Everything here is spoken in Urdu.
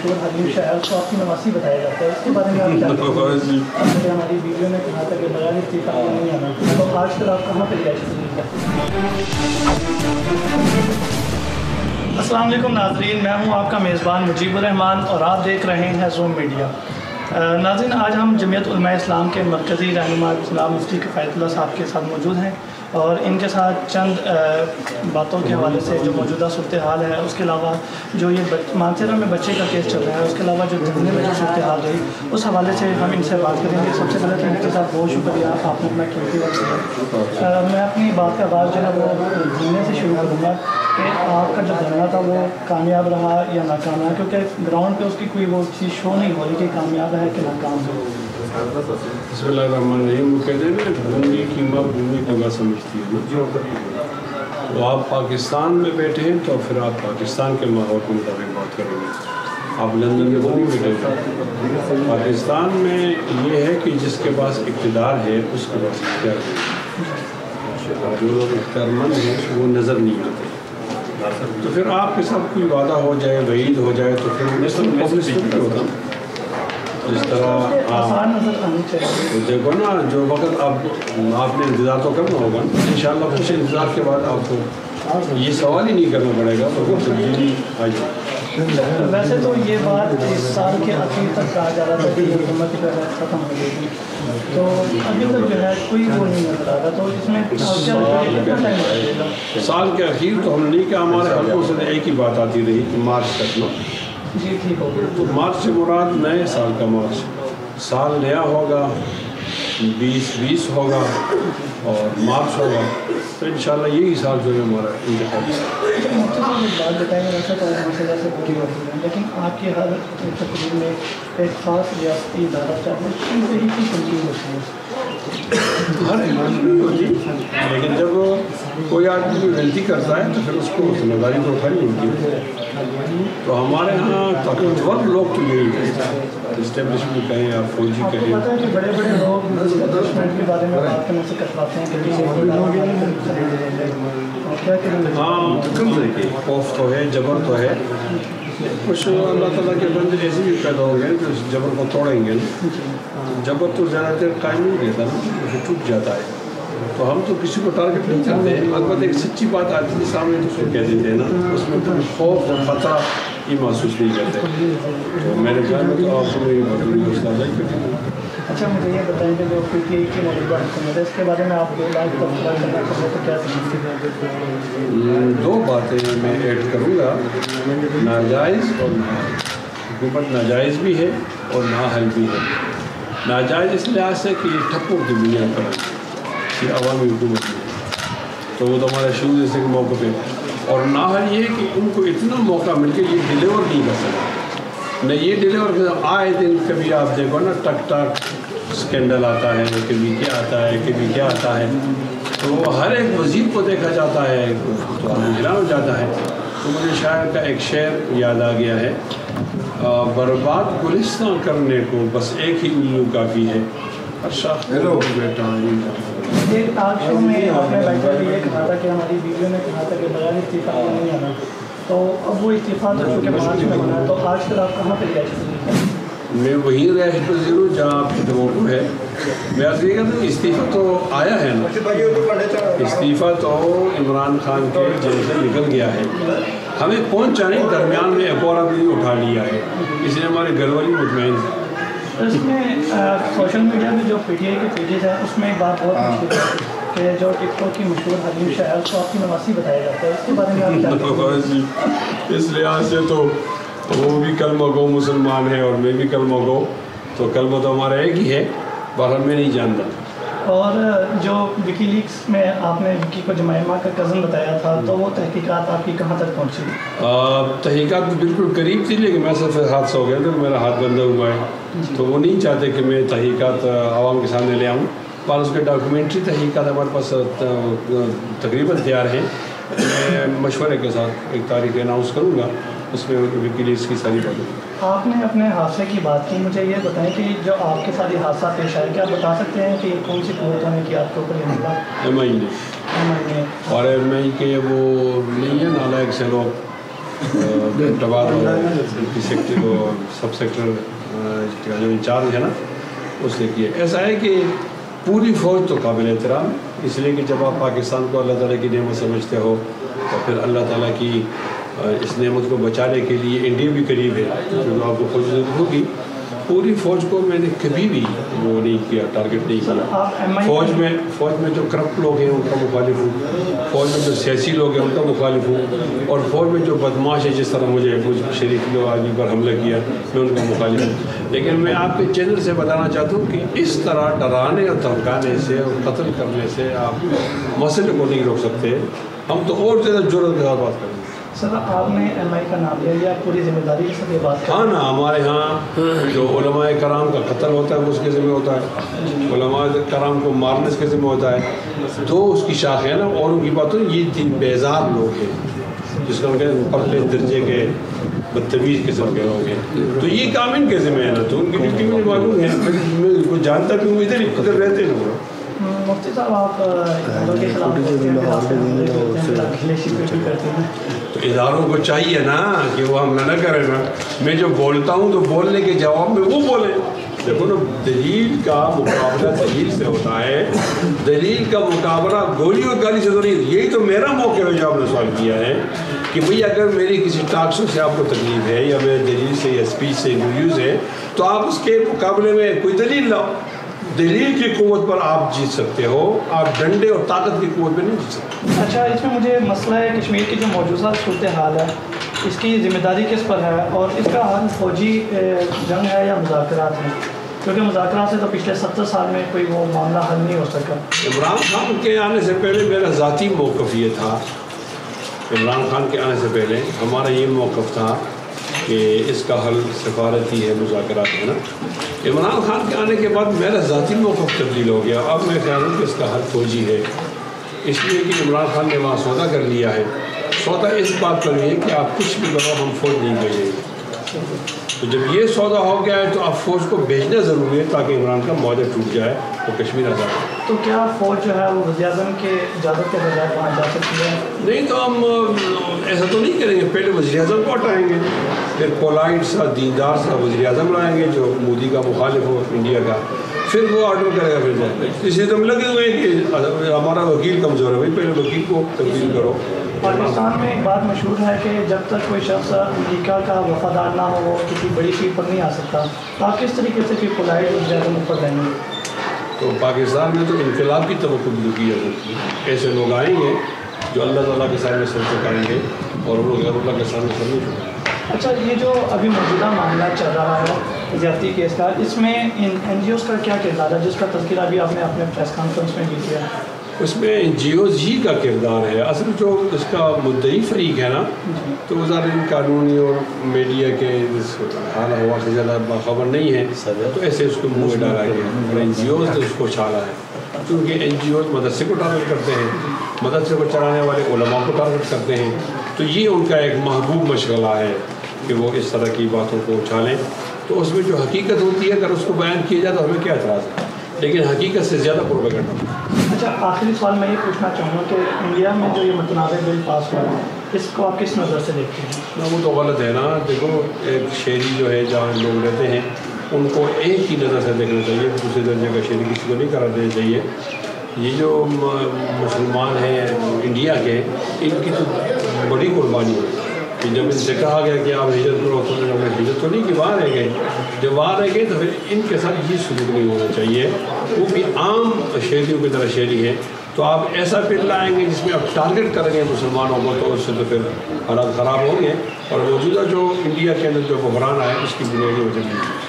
مشہور حلیم شاعر کو آپ کی نواسی بتایا جاتا ہے، اس کے بارے میں آپ کیا کہتے ہیں؟ ہماری ویڈیو میں کہا تھا کہ بغیر استعفیٰ نہیں آنا، تو آج کل آپ کہاں پہ رہائش کرتے ہیں؟ السلام علیکم ناظرین، میں ہوں آپ کا میزبان مجیب الرحمان اور آپ دیکھ رہے ہیں زوم میڈیا۔ ناظرین، آج ہم جمعیت علماء اسلام کے مرکزی رہنما جناب مفتی کفایت اللہ صاحب کے ساتھ موجود ہیں اور ان کے ساتھ چند باتوں کے حوالے سے جو موجودہ صورتحال ہے، اس کے علاوہ جو یہ مانسہرہ میں بچے کا کیس چل رہا ہے، اس کے علاوہ جو دھرنے میں جو صورتحال رہی، اس حوالے سے ہم ان سے بات کریں گے۔ سب سے پہلے تو مفتی صاحب بہت شکریہ، آپ نے اپنا قیمتی وقت دیا۔ میں اپنی بات کا آغاز جو ہے وہ دھرنے سے شروع کروں گا کہ آپ کا جو دھرنا تھا وہ کامیاب رہا یا ناکام رہا، کیونکہ گراؤنڈ پہ اس کی کوئی وہ چیز شو نہیں ہو رہی کہ کامیاب ہے کہ ناکام ہے۔ بسم اللہ الرحمن الرحیم۔ وہ کہتے ہیں نا بھومی کی ماں بھومی کو نہ سمجھتی ہے نا، تو آپ پاکستان میں بیٹھے ہیں تو پھر آپ پاکستان کے ماحول کے مطابق بات کریں گے۔ آپ لندن میں نہیں بیٹھے ہیں۔ پاکستان میں یہ ہے کہ جس کے پاس اقتدار ہے اس کے پاس اختیار ہے، اور جو لوگ اختیار مند ہیں وہ نظر نہیں آتے، تو پھر آپ کے ساتھ کوئی وعدہ ہو جائے، وعید ہو جائے، تو پھر پبلسٹی ہوتا نا۔ جس طرح دیکھو نا، جو وقت آپ نے انتظار تو کرنا ہوگا، انشاءاللہ کچھ انتظار کے بعد آپ کو یہ سوال ہی نہیں کرنا پڑے گا، تو وہ تبدیلی آ جائے۔ ویسے تو یہ بات اس سال کے آخر تک کہا جا رہا تھا کہ حکومت جو ہے ختم ہو گئی، تو ابھی تک جو ہے کوئی وہ نہیں نظر آ رہا، تو اس میں کتنا ٹائم لگے گا؟ سال کے اخیر تو ہم نہیں کہ ہمارے حلقوں سے ایک ہی بات آتی رہی کہ مارچ تک نا، جی ٹھیک ہوگا۔ تو مارچ سے مراد نئے سال کا مارچ، سال نیا ہوگا، 2020 ہوگا اور مارچ ہوگا، تو انشاءاللہ یہی سال جو ہے ہمارا انتخاب ہے۔ مفتی صاحب ایک بات بتائیں گے، ویسے تو مسئلہ سے بڑی ہوتی ہے، لیکن آپ کی ہر تقریر میں ایک خاص ریاستی ادارہ چاہتے ہیں، ان سے ہی کی تنقید ہوتی ہے۔ ہر ہوتی، لیکن جب کوئی آدمی کوئی غلطی کرتا ہے تو پھر اس کو ذمہ داری تو اٹھانی ہوتی ہے۔ تو ہمارے ہاں طاقتور لوگ تو یہی ہیں، اسٹیبلشمنٹ کہیں یا فوجی آپ کو کہیں۔ پتہ ہے کہ بڑے بڑے لوگ اسٹیبلشمنٹ کے بارے میں بات کرنے سے کتراتے ہیں کہ ہاں، خوف تو ہے، جبر تو ہے، کچھ اللہ تعالیٰ کے بندے ایسے بھی پیدا ہو گئے جو اس جبر کو توڑیں گے نا، جبر تو زیادہ دیر قائم نہیں رہتا نا، وہ ٹوٹ جاتا ہے۔ تو ہم تو کسی کو ٹارگٹ نہیں کرتے ہیں، البتہ ایک سچی بات آتی ہے سامنے تو اس کو کہہ دیتے ہیں نا، اس میں کوئی خوف اور خطرہ یہ محسوس نہیں کرتے، تو میرے خیال میں تو آپ کو میری بڑی حوصلہ افزائی کریں۔ اچھا، مجھے یہ بتائیں کہ جو PTI کی موجودہ حکومت ہے، اس کے بارے میں آپ 2 لاکھ تبصرہ کرنا چاہیں تو کیا سمجھتے ہیں؟ 2 باتیں میں ایڈ کروں گا، ناجائز اور نااہل۔ حکومت ناجائز بھی ہے اور نااہل بھی ہے۔ ناجائز اس لحاظ سے کہ یہ ٹھپوں کی بنیاد پر ہے، یہ عوامی حکومت ہے، تو وہ تو ہمارا شروع جیسے کہ موقع پہ، اور نااہل یہ ہے کہ ان کو اتنا موقع مل کے یہ ڈیلیور نہیں کر سکتے، نہ یہ ڈیلیور کر، آئے دن کبھی آپ دیکھو نا ٹک ٹک اسکینڈل آتا ہے، کبھی کیا آتا ہے، کبھی کیا آتا ہے، تو ہر ایک وزیر کو دیکھا جاتا ہے تو حیران ہو جاتا ہے۔ تو مجھے شاعر کا ایک شعر یاد آ گیا ہے، برباد گلستان کرنے کو بس ایک ہی الو کافی ہے، ہر شاخ بیٹا۔ ایک ٹاک شو میں آپ نے بیٹھے بھی یہ کہا تھا کہ ہماری ویڈیو میں کہا تھا کہ بغیر استعفیٰ نہیں آنا، تو اب وہ استعفیٰ تو چونکہ مارچ میں ہونا ہے، تو آج کل آپ کہاں پہ رہائش کرتے ہیں؟ میں وہی رہائش پذیر ہوں جہاں آپ کی توقع ہے۔ میں آپ یہ کہتا ہوں استعفیٰ تو آیا ہے نا، استعفیٰ تو عمران خان کے جیل سے نکل گیا ہے، ہمیں پہنچانے کے درمیان میں ایک اور آدمی اٹھا لیا ہے، اس لیے ہمارے گھر والی مطمئن ہے۔ اس میں سوشل میڈیا میں جو PTI کے پیجز ہیں، اس میں ایک بات بہت مشہور ہے کہ جو ٹک ٹاک کی مشہور حلیم شاعر کو آپ کی نواسی بتایا جاتا ہے، اس کے بارے میں آپ کیا کہتے ہیں؟ اس لحاظ سے تو وہ بھی کلمہ گو مسلمان ہے اور میں بھی کلمہ گو، تو کلمہ تو ہمارا ایک ہی ہے، بہرحال میں نہیں جانتا۔ اور جو وکی لیکس میں آپ نے وکی کو جمائمہ کا کزن بتایا تھا، تو وہ تحقیقات آپ کی کہاں تک پہنچی؟ تحقیقات بالکل قریب تھی، لیکن میں سے پھر حادثہ ہو گیا تو میرا ہاتھ بندھا ہوا ہے، تو وہ نہیں چاہتے کہ میں تحقیقات عوام کے سامنے لے آؤں، پر اس کے ڈاکومنٹری تحقیقات ہمارے پاس تقریباً تیار ہیں، میں مشورے کے ساتھ ایک تاریخ اناؤنس کروں گا، اس میں وکی لیکس کی ساری باتیں۔ آپ نے اپنے حادثے کی بات کی، مجھے یہ بتائیں کہ جو آپ کے ساتھ یہ حادثہ پیش آیا، کیا آپ بتا سکتے ہیں کہ کون سی قوتوں نے کیا آپ کے اوپر یہ حملہ؟ MI نے، اور MI کے وہ نہیں ہے نالائق سے لوگ، ٹبار سیکٹر سب سیکٹر کا جو انچارج ہے نا اس نے کیا. ایسا ہے کہ پوری فوج تو قابل احترام، اس لیے کہ جب آپ پاکستان کو اللہ تعالیٰ کی نعمت سمجھتے ہو تو پھر اللہ تعالیٰ کی اس نعمت کو بچانے کے لیے انڈیا بھی قریب ہے جو آپ کو فوج ضرورت ہوگی. پوری فوج کو میں نے کبھی بھی وہ نہیں کیا، ٹارگٹ نہیں کیا. فوج میں جو کرپٹ لوگ ہیں ان کا مخالف ہوں، فوج میں جو سیاسی لوگ ہیں ان کا مخالف ہوں، اور فوج میں جو بدماش ہے جس طرح مجھے شریف لوگ آدمی پر حملہ کیا میں ان کا مخالف ہوں. لیکن میں آپ کے چینل سے بتانا چاہتا ہوں کہ اس طرح ڈرانے اور دھمکانے سے اور قتل کرنے سے آپ مسئلے کو نہیں روک سکتے. ہم تو اور زیادہ جرأت کے ساتھ بات کریں گے. سر آپ نے ایم آئی کا نام لیا یا پوری ذمہ داری کے ساتھ یہ بات ہاں نا، ہمارے ہاں جو علماء کرام کا قتل ہوتا ہے وہ اس کے ذمہ ہوتا ہے، علماء کرام کو مارنے اس کے ذمہ ہوتا ہے. دو اس کی شاخ ہے نا، اور ان کی بات ہو یہ تین بیزار لوگ ہیں جس کو ہم کہتے ہیں پرلے درجے کے بدتمیز قسم کے لوگ ہیں، تو یہ کام ان کے ذمہ ہے نا. تو ان کی ڈیوٹی مجھے معلوم ہے، میں کو جانتا بھی ہوں، ادھر رہتے ہیں. مفتی صاحب آپ تو اداروں کو چاہیے نا کہ وہ حملہ نہ کرے نا. میں جو بولتا ہوں تو بولنے کے جواب میں وہ بولیں. دیکھو نا، دلیل کا مقابلہ دلیل سے ہوتا ہے، دلیل کا مقابلہ گولی اور گالی سے تو نہیں. یہی تو میرا موقع ہے جو آپ نے سوال کیا ہے کہ بھئی اگر میری کسی ٹاک شو سے آپ کو تکلیف ہے یا میرے دلیل سے یا اسپیچ سے انٹرویوز ہے تو آپ اس کے مقابلے میں کوئی دلیل لاؤ. دلیل کی قوت پر آپ جیت سکتے ہو، آپ ڈنڈے اور طاقت کی قوت پہ نہیں جیت سکتے. اچھا، اس میں مجھے مسئلہ ہے کشمیر کی جو موجودہ صورتحال ہے اس کی ذمہ داری کس پر ہے، اور اس کا حل فوجی جنگ ہے یا مذاکرات ہیں؟ کیونکہ مذاکرات سے تو پچھلے 70 سال میں کوئی وہ معاملہ حل نہیں ہو سکا. عمران خان کے آنے سے پہلے میرا ذاتی موقف یہ تھا، عمران خان کے آنے سے پہلے ہمارا یہ موقف تھا کہ اس کا حل سفارتی ہے، مذاکرات ہے نا. عمران خان کے آنے کے بعد میرا ذاتی موقف تبدیل ہو گیا. اب میں خیال ہوں کہ اس کا حل فوجی ہے، اس لیے کہ عمران خان نے وہاں سودا کر لیا ہے. سودا اس بات پر ہے کہ آپ کچھ بھی کرو ہم فوج نہیں بھیجیں گے. تو جب یہ سودا ہو گیا ہے تو اب فوج کو بھیجنا ضروری ہے تاکہ عمران کا معاہدہ ٹوٹ جائے تو کشمیر آزاد ہو. تو کیا فوج جو ہے وہ وزیر اعظم کے اجازت کے بغیر وہاں جا سکتی ہے؟ نہیں، تو ہم ایسا تو نہیں کریں گے. پہلے وزیر اعظم کو ہٹائیں گے، پھر پولائٹ سا دیندار سا وزیر اعظم لائیں گے جو مودی کا مخالف ہو انڈیا کا، پھر وہ آرڈر کرے گا. پھر جائیں گے. اس لیے تو ہم لگے ہوئے ہیں کہ ہمارا وکیل کمزور ہے، بھائی پہلے وکیل کو تبدیل کرو. پاکستان میں ایک بات مشہور ہے کہ جب تک کوئی شخص امریکہ کا وفادار نہ ہو وہ کسی بڑی سیٹ پر نہیں آ سکتا. تو آپ کس طریقے سے پھر پولائٹ وزیر اعظم پر رہیں گے؟ تو پاکستان میں تو انقلاب کی توقع بھی کی جا سکتی ہے. ایسے لوگ آئیں گے جو اللہ تعالیٰ کے سامنے سر چکائیں گے اور وہ غیر اللہ کے سامنے سر نہیں چکائیں گے. اچھا، یہ جو ابھی موجودہ معاملہ چل رہا ہے زیادتی کیس کا، اس میں این جی اوز کا کیا کردار ہے جس کا تذکرہ بھی آپ نے اپنے پریس کانفرنس میں بھی کیا؟ اس میں این جی اوز ہی کا کردار ہے. اصل جو اس کا مدعی فریق ہے نا تو وہ ظاہر قانونی اور میڈیا کے حال ہوا سے زیادہ باخبر نہیں ہے، تو ایسے اس کو منہ میں ڈالا گیا. اور این جی اوز نے اس کو چھالا ہے کیونکہ این جی اوز مدرسے کو ٹارگٹ کرتے ہیں، مدرسے کو چلانے والے علماء کو ٹارگٹ کرتے ہیں. تو یہ ان کا ایک محبوب مشغلہ ہے کہ وہ اس طرح کی باتوں کو اچھالیں. تو اس میں جو حقیقت ہوتی ہے اگر اس کو بیان کیا جائے تو ہمیں کیا اعتراض ہے، لیکن حقیقت سے زیادہ پروپیگنڈا. اچھا، آخری سوال میں یہ پوچھنا چاہوں گا کہ انڈیا میں جو یہ متنازع بل پاس ہوا ہے اس کو آپ کس نظر سے دیکھتے ہیں؟ نا وہ تو غلط ہے نا. دیکھو، ایک شہری جو ہے جہاں لوگ رہتے ہیں ان کو ایک ہی نظر سے دیکھنا چاہیے، دوسرے درجے کا شہری کسی کو نہیں قرار دینا چاہیے. یہ جو مسلمان ہیں انڈیا کے، ان کی تو بڑی قربانی ہے کہ جب ان سے کہا گیا کہ آپ ہجرت کرو تو انہوں نے ہجرت تو نہیں کہ وہاں رہ گئے. جب وہاں رہ گئے تو پھر ان کے ساتھ یہ سلوک نہیں ہونا چاہیے. وہ بھی عام شہریوں کی طرح شہری ہے. تو آپ ایسا بل لائیں گے جس میں آپ ٹارگٹ کریں گے مسلمانوں کو تو اس سے تو پھر حالات خراب ہوں گے. اور موجودہ جو انڈیا کے اندر جو بحران آیا اس کی بنیادی وجہ نہیں ہے.